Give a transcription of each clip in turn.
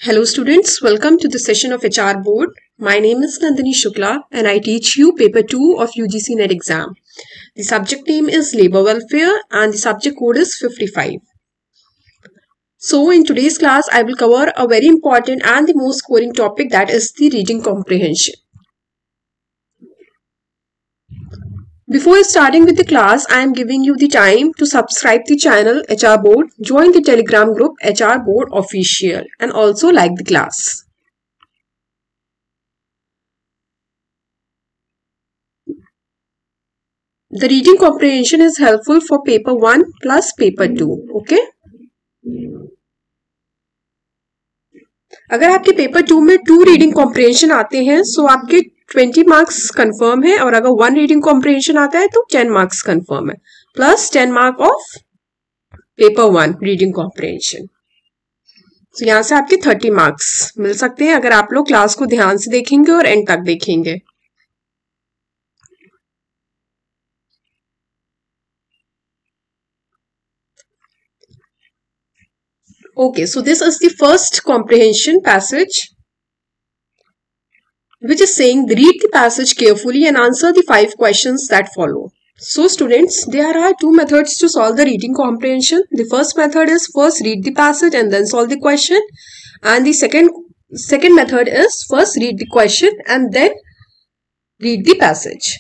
Hello students, welcome to the session of HR board. My name is Nandini Shukla and I teach you paper 2 of UGC NET exam. The subject name is labor welfare and the subject code is 55. So in today's class I will cover a very important and the most scoring topic, that is the reading comprehension. Before starting with the class, I am giving you the time to subscribe the channel HR Board, join the Telegram group HR Board Official and also like the class. The reading comprehension is helpful for paper 1 plus paper 2. Okay? अगर आपके paper 2 में 2 reading comprehension आते हैं सो आपके 20 marks confirm है, और अगर 1 reading comprehension आता है तो 10 मार्क्स कंफर्म है, plus 10 mark of paper 1 reading comprehension. तो यहां से आपके 30 मार्क्स मिल सकते हैं अगर आप लोग क्लास को ध्यान से देखेंगे और एंड तक देखेंगे. Okay, so this is the first comprehension passage, which is saying read the passage carefully and answer the 5 questions that follow. So students, there are 2 methods to solve the reading comprehension. The first method is first read the passage and then solve the question, and the second method is first read the question and then read the passage.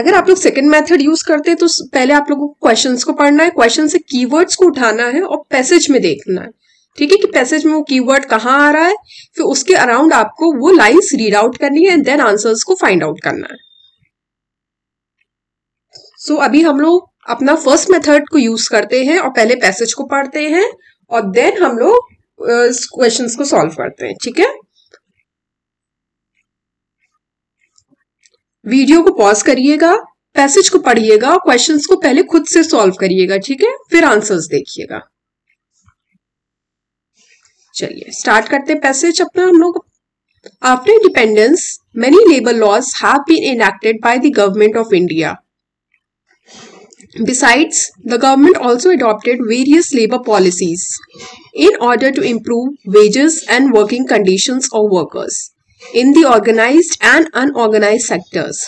अगर आप लोग second method use करते हैं तो पहले आप लोगों को क्वेश्चंस को पढ़ना है, क्वेश्चन से कीवर्ड्स को उठाना है और पैसेज में देखना है. ठीक है कि पैसेज में वो कीवर्ड कहाँ आ रहा है, फिर उसके अराउंड आपको वो लाइंस रीड आउट करनी है एंड देन आंसर्स को फाइंड आउट करना है. सो अभी हम लोग अपना फर्स्ट मेथड को यूज करते हैं और पहले पैसेज को पढ़ते हैं और देन हम लोग क्वेश्चंस को सॉल्व करते हैं. ठीक है, वीडियो को पॉज करिएगा, पैसेज को पढ़िएगा और क्वेश्चंस को पहले खुद से सॉल्व करिएगा. ठीक है, फिर आंसर्स देखिएगा. चलिए स्टार्ट करते हैं पैसेज अपना हम लोग. After independence many labour laws have been enacted by the government of India. Besides, the government also adopted various labor policies in order to improve wages and working conditions of workers in the organized and unorganized sectors.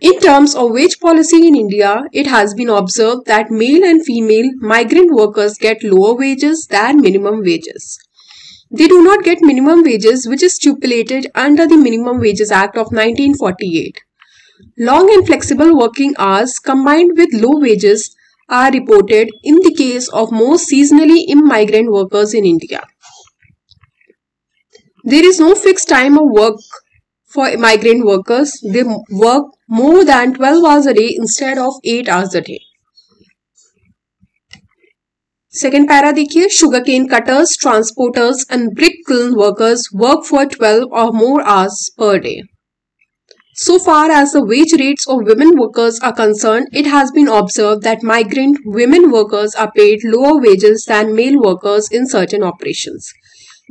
In terms of wage policy in India, it has been observed that male and female migrant workers get lower wages than minimum wages. They do not get minimum wages, which is stipulated under the Minimum Wages Act of 1948. Long and flexible working hours combined with low wages are reported in the case of most seasonally immigrant workers in India. There is no fixed time of work for migrant workers. They work more than 12 hours a day instead of 8 hours a day. Second para देखिए, sugarcane cutters, transporters and brick kiln workers work for 12 or more hours per day. So far as the wage rates of women workers are concerned, it has been observed that migrant women workers are paid lower wages than male workers in certain operations.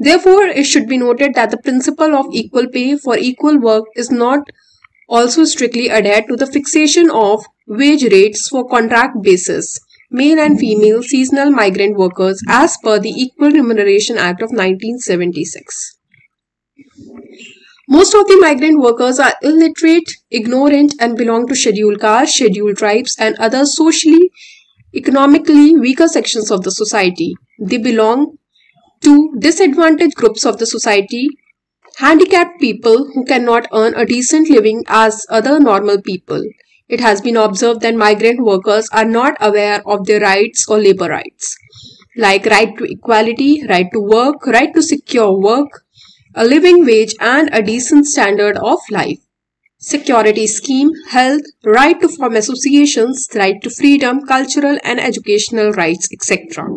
Therefore, it should be noted that the principle of equal pay for equal work is not also strictly adhered to the fixation of wage rates for contract basis, male and female seasonal migrant workers as per the Equal Remuneration Act of 1976. Most of the migrant workers are illiterate, ignorant and belong to scheduled castes, scheduled tribes and other socially, economically weaker sections of the society. They belong to disadvantaged groups of the society, handicapped people who cannot earn a decent living as other normal people. It has been observed that migrant workers are not aware of their rights or labor rights, like right to equality, right to work, right to secure work, a living wage and a decent standard of life, security scheme, health, right to form associations, right to freedom, cultural and educational rights, etc.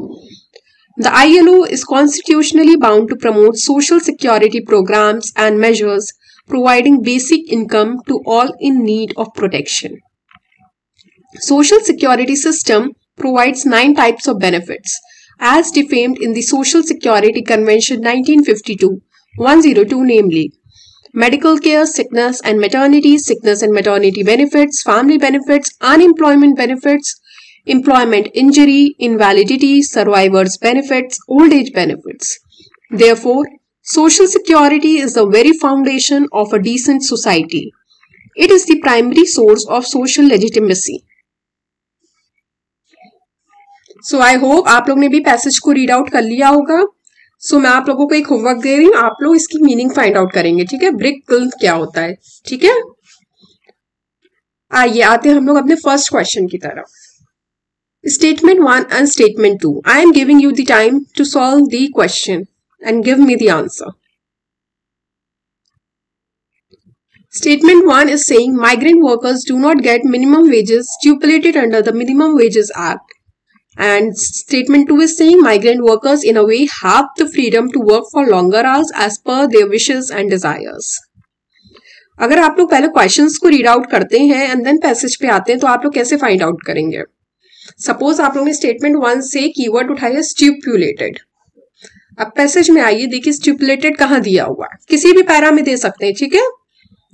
The ILO is constitutionally bound to promote social security programs and measures providing basic income to all in need of protection. Social security system provides 9 types of benefits as defined in the Social Security Convention 1952. 102, namely medical care, sickness and maternity benefits, family benefits, unemployment benefits, employment injury, invalidity, survivors benefits, old age benefits. Therefore, social security is the very foundation of a decent society. It is the primary source of social legitimacy. So I hope आप लोग ने भी passage को read out कर लिया होगा. So मैं आप लोगों को एक होमवर्क दे रही हूँ, आप लोग इसकी मीनिंग फाइंड आउट करेंगे. ठीक है, ब्रिक किल्न क्या होता है. ठीक है, आइए आते हैं हम लोग अपने फर्स्ट क्वेश्चन की तरफ. Statement 1 and Statement 2. I am giving you the time to solve the question and give me the answer. Statement 1 is saying migrant workers do not get minimum wages stipulated under the Minimum Wages Act. And Statement 2 is saying migrant workers in a way have the freedom to work for longer hours as per their wishes and desires. अगर आप लोग पहले questions को read out करते हैं and then passage पे आते हैं तो आप लोग कैसे फाइंड आउट करेंगे. सपोज आप लोगों ने स्टेटमेंट 1 से कीवर्ड उठाया स्टिपुलेटेड. अब पैसेज में आइए, देखिए स्टिपुलेटेड कहाँ दिया हुआ है. किसी भी पैरा में दे सकते हैं. ठीक है,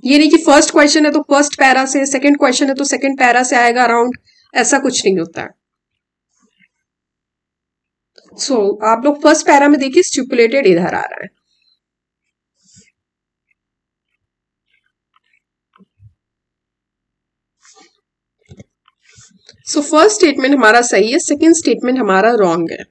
ये नहीं कि फर्स्ट क्वेश्चन है तो फर्स्ट पैरा से, सेकंड क्वेश्चन है तो सेकंड पैरा से आएगा अराउंड, ऐसा कुछ नहीं होता है. सो आप लोग फर्स्ट पैरा में देखिए स्टिपुलेटेड इधर आ रहा है. सो फर्स्ट स्टेटमेंट हमारा सही है, सेकंड स्टेटमेंट हमारा रॉन्ग है.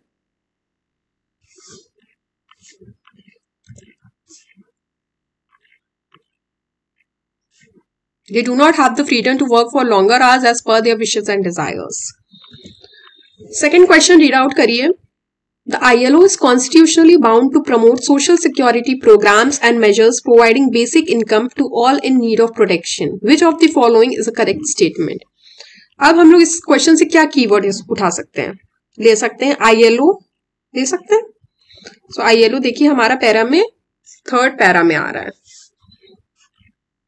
They do not have the freedom to work for longer hours as per their wishes and desires. Second question read out करिए. The ILO is constitutionally bound to promote social security programs and measures providing basic income to all in need of protection. Which of the following is a correct statement? अब हम लोग इस question से क्या keyword उठा सकते हैं, ले सकते हैं ILO ले सकते हैं. सो ILO देखिए हमारा पैरा में थर्ड पैरा में आ रहा है.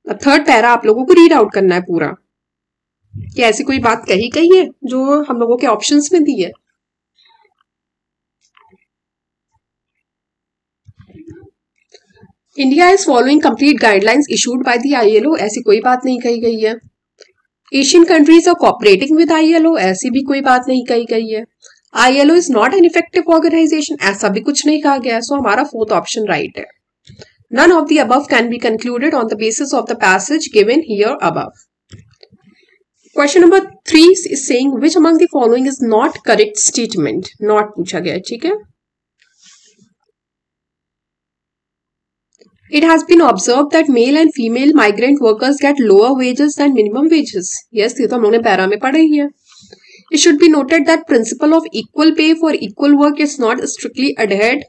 अब थर्ड पैरा आप लोगों को रीड आउट करना है पूरा. क्या ऐसी कोई बात कही गई है जो हम लोगों के ऑप्शंस में दी है? India is following complete guidelines issued by the ILO. ऐसी कोई बात नहीं कही गई है. Asian countries are cooperating with ILO. ऐसी भी कोई बात नहीं कही गई है. ILO is not an effective organisation. ऐसा भी कुछ नहीं कहा गया है. सो हमारा फोर्थ ऑप्शन राइट है. None of the above can be concluded on the basis of the passage given here above. Question number 3 is saying which among the following is not correct statement. Not पूछा गया है. ठीक है, it has been observed that male and female migrant workers get lower wages than minimum wages. Yes, ये तो हम लोगों ने पैरा में पढ़ा ही है. It should be noted that principle of equal pay for equal work is not strictly adhered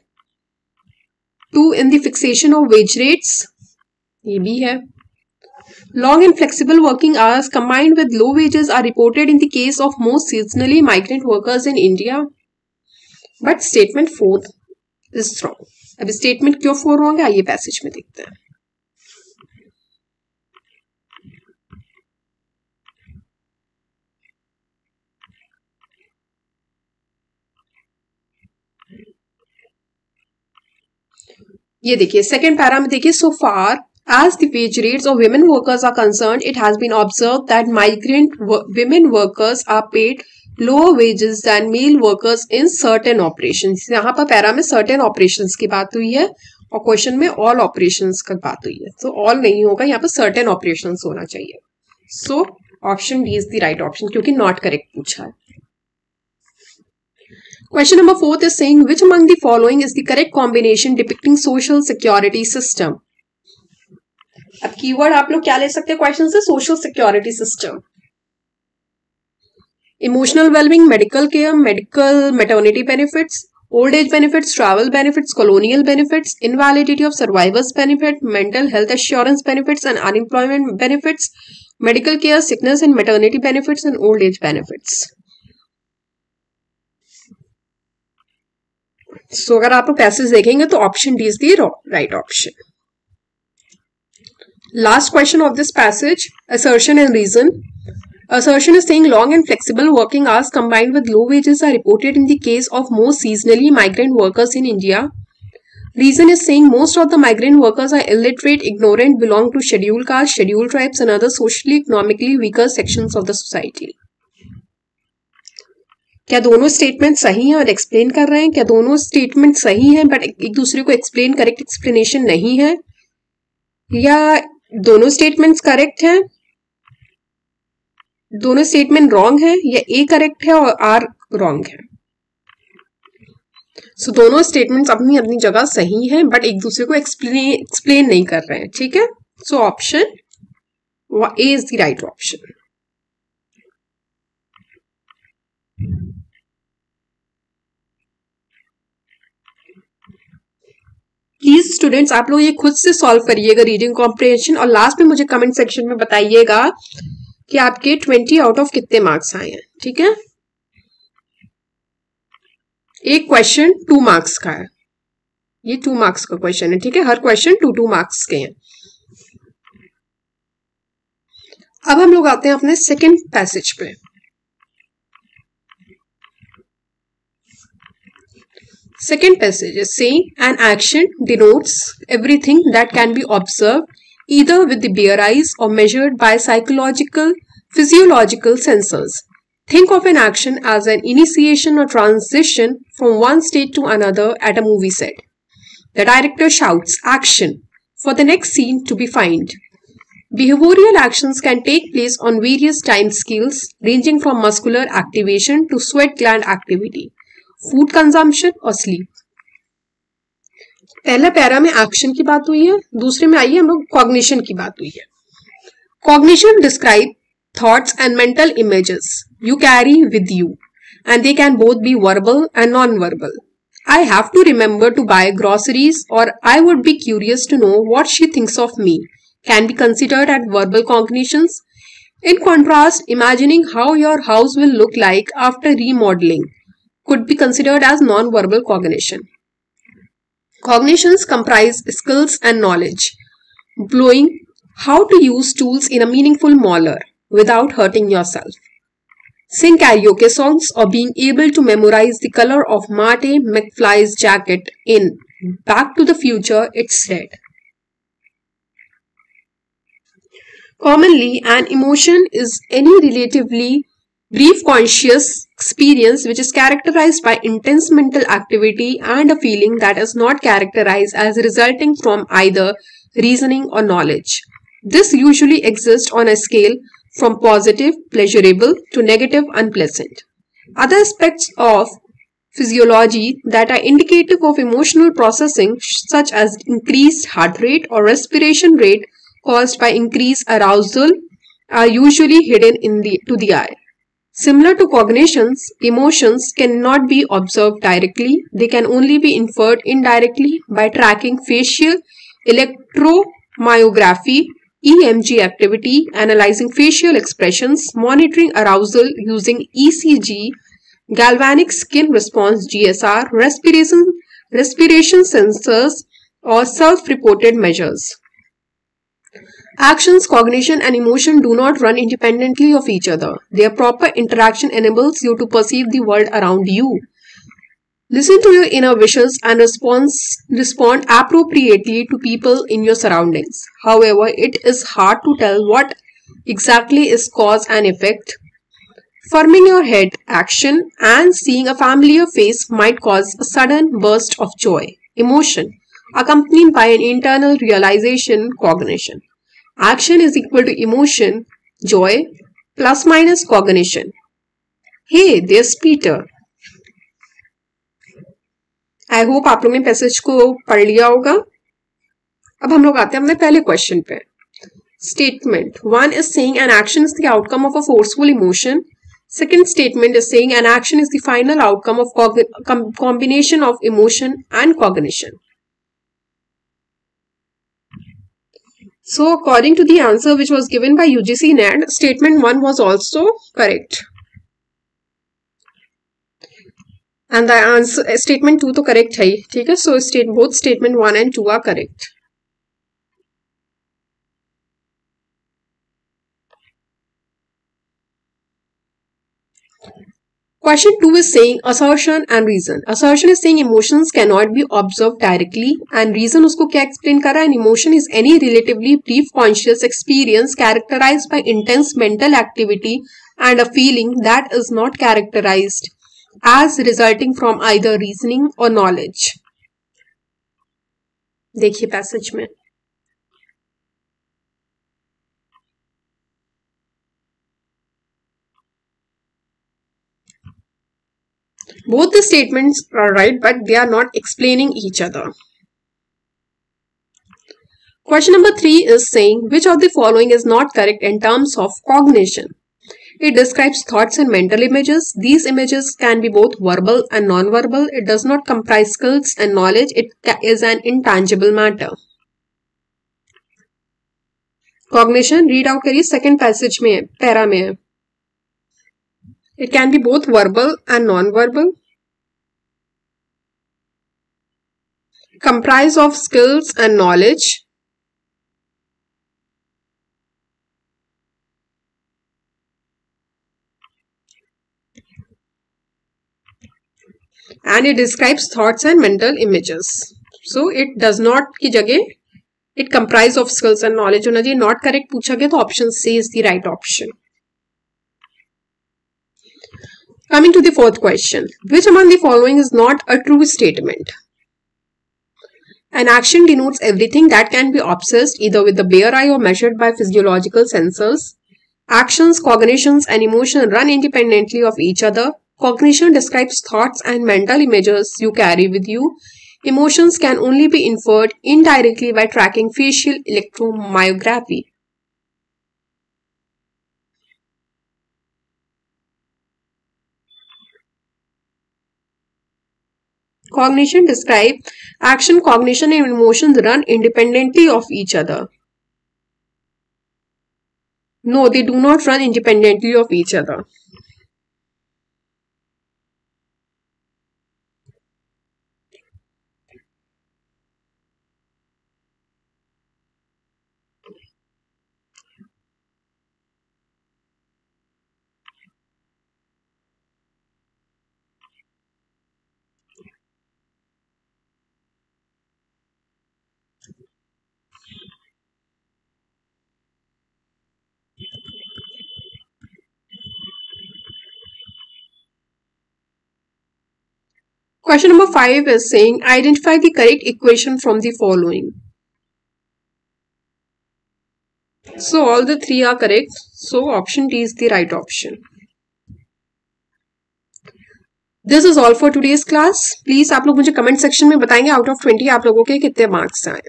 to in the fixation of wage rates. ये भी है. Long and flexible working hours combined with low wages are reported in the case of most seasonally migrant workers in India. But statement 4 is wrong. अब statement क्यों 4 wrong है आइए passage में देखते हैं. ये देखिए सेकेंड पैरा में देखिए, सो फार as the wage rates of women workers are concerned, it has been observed that migrant women workers are paid lower wages than male workers in certain operations. यहाँ पर पैरा में certain operations की बात हुई है और क्वेश्चन में all operations की बात हुई है. तो all नहीं होगा, यहाँ पर certain operations होना चाहिए. So option D is the right option क्योंकि not correct पूछा है. Question number 4 is saying which among the following is the correct combination depicting social security system. अब कीवर्ड आप लोग क्या ले सकते हैं क्वेश्चन से? Social security system. Emotional wellbeing, medical care, medical maternity benefits, old age benefits, travel benefits, colonial benefits, invalidity of survivors benefit, mental health assurance benefits and unemployment benefits, medical care, sickness and maternity benefits and old age benefits. So अगर आप passage देखेंगे तो option D is the right option. Last question of this passage, assertion and reason. Assertion is saying long and flexible working hours combined with low wages are reported in the case of most seasonally migrant workers in India. Reason is saying most of the migrant workers are illiterate, ignorant, belong to scheduled castes, scheduled tribes and other socially economically weaker sections of the society. क्या दोनों statement सही हैं और explain कर रहे हैं, क्या दोनों स्टेटमेंट सही हैं बट एक दूसरे को एक्सप्लेन, करेक्ट एक्सप्लेनेशन नहीं है, या दोनों स्टेटमेंट्स करेक्ट हैं, दोनों स्टेटमेंट रॉन्ग है, या ए करेक्ट है और आर रॉन्ग है। सो दोनों स्टेटमेंट्स अपनी अपनी जगह सही हैं बट एक दूसरे को एक्सप्लेन नहीं कर रहे हैं, ठीक है। So option A is the right option. Please students आप लोग ये खुद से सॉल्व करिएगा रीडिंग कॉम्प्रिहेंशन, और लास्ट में मुझे कमेंट सेक्शन में बताइएगा कि आपके 20 आउट ऑफ कितने मार्क्स आए हैं, ठीक है। एक क्वेश्चन 2 मार्क्स का है, ये 2 मार्क्स का क्वेश्चन है, ठीक है। हर क्वेश्चन 2 मार्क्स के हैं। अब हम लोग आते हैं अपने सेकेंड पैसेज पे। Second passage is saying an action denotes everything that can be observed either with the bare eyes or measured by psychological, physiological sensors. Think of an action as an initiation or transition from one state to another at a movie set. The director shouts action for the next scene to be filmed. Behavioral actions can take place on various time scales ranging from muscular activation to sweat gland activity, food consumption और sleep. पहला para में action की बात हुई है, दूसरे में आइए हम लोग कॉग्निशन की बात हुई है। Cognition describe thoughts and mental images you carry with you and they can both be verbal and non verbal. I have to remember to buy groceries और I would be curious to know what she thinks of me can be considered at verbal cognitions. In contrast, imagining how your house will look like after remodeling could be considered as non-verbal cognition. Cognitions comprise skills and knowledge, knowing how to use tools in a meaningful manner without hurting yourself. Sing karaoke songs or being able to memorize the color of Marty McFly's jacket in Back to the Future, it's red. Commonly, an emotion is any relatively brief conscious experience which is characterized by intense mental activity and a feeling that is not characterized as resulting from either reasoning or knowledge. This usually exists on a scale from positive, pleasurable to negative, unpleasant. Other aspects of physiology that are indicative of emotional processing, such as increased heart rate or respiration rate caused by increased arousal, are usually hidden to the eye. Similar to cognitions, emotions cannot be observed directly. They can only be inferred indirectly by tracking facial electromyography, EMG activity, analyzing facial expressions, monitoring arousal using ECG, galvanic skin response GSR, respiration sensors, or self-reported measures. Actions, cognition, and emotion do not run independently of each other. Their proper interaction enables you to perceive the world around you. Listen to your inner wishes and respond appropriately to people in your surroundings. However, it is hard to tell what exactly is cause and effect. Firming your head, action, and seeing a familiar face might cause a sudden burst of joy, emotion, accompanied by an internal realization, cognition. Action is equal to emotion, joy, plus minus cognition. Hey, there's Peter. I hope आप लोग ने passage को पढ़ लिया होगा। अब हम लोग आते हैं अपने पहले क्वेश्चन पे। Statement 1 is saying an action is the outcome of a forceful emotion. Second statement is saying an action is the final outcome of combination of emotion and cognition. So, according to the answer which was given by UGC NET, statement 1 was also correct. And the answer, statement 2 तो correct है, ठीक है? So, both statement 1 and 2 are correct. Question 2 is saying assertion and reason. Assertion is saying emotions cannot be observed directly, and reason उसको क्या explain कर रहा है? An emotion is any relatively brief conscious experience characterized by intense mental activity and a feeling that is not characterized as resulting from either reasoning or knowledge. देखिए passage में both the statements are right, but they are not explaining each other. Question number 3 is saying which of the following is not correct in terms of cognition. It describes thoughts and mental images. These images can be both verbal and non-verbal. It does not comprise skills and knowledge. It is an intangible matter. Cognition, read out करिए second passage में para में है. It can be both verbal and non-verbal. Comprise of skills and knowledge. And it describes thoughts and mental images. So it does not की जगह it comprise of skills and knowledge होना चाहिए. Not correct पूछा गया तो option C is the right option. Coming to the fourth question. Which among the following is not a true statement? An action denotes everything that can be observed either with the bare eye or measured by physiological sensors. Actions, cognitions, and emotion run independently of each other. Cognition describes thoughts and mental images you carry with you. Emotions can only be inferred indirectly by tracking facial electromyography. Cognition describe action, cognition, and emotions run independently of each other. No, they do not run independently of each other. Question number 5 is saying identify the correct equation from the following. So all the three are correct. So option D is the right option. This is all for today's class. Please आप लोग मुझे comment section में बताएंगे out of 20 आप लोगों के कितने marks आए.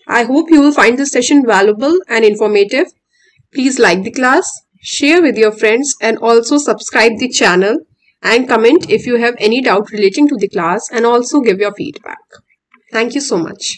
I hope you will find this session valuable and informative. Please like the class, share with your friends, and also subscribe the channel and comment if you have any doubt relating to the class, and also give your feedback. Thank you so much.